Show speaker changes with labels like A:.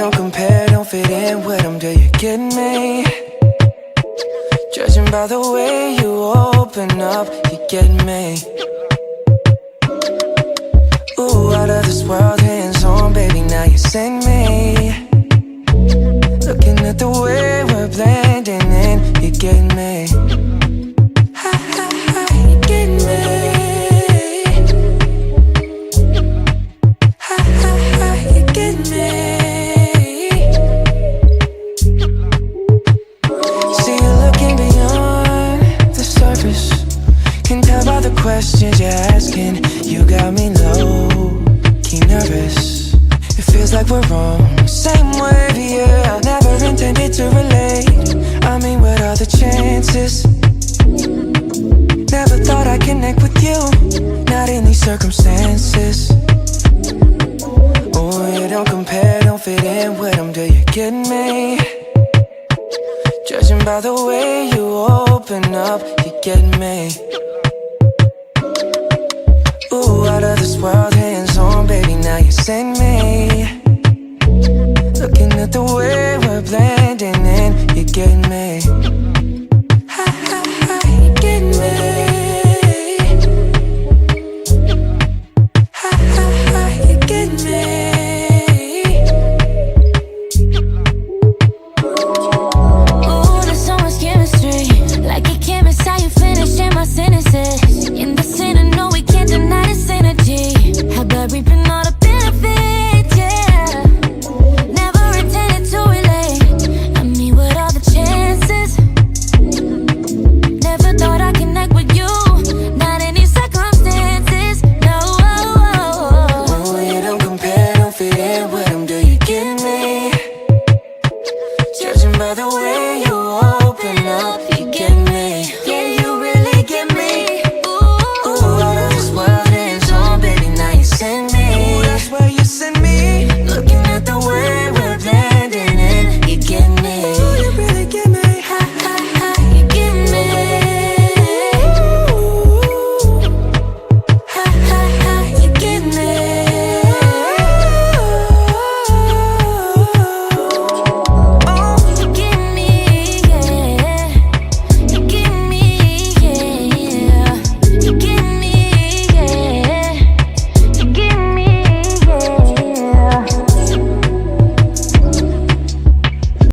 A: don't compare, don't fit in with them, do you get me? Judging by the way you open up, you get me. Ooh, out of this world, hands on, baby, now you send me. Looking at the way we're blending in, you get me. Ha ha ha, you get me. Ha ha ha, you get me. See you looking beyond the surface. Can tell by the questions you're asking. You got me low, key nervous. It feels like we're on same wave, yeah. Never intended to relate. I mean, what are the chances? Never thought I'd connect with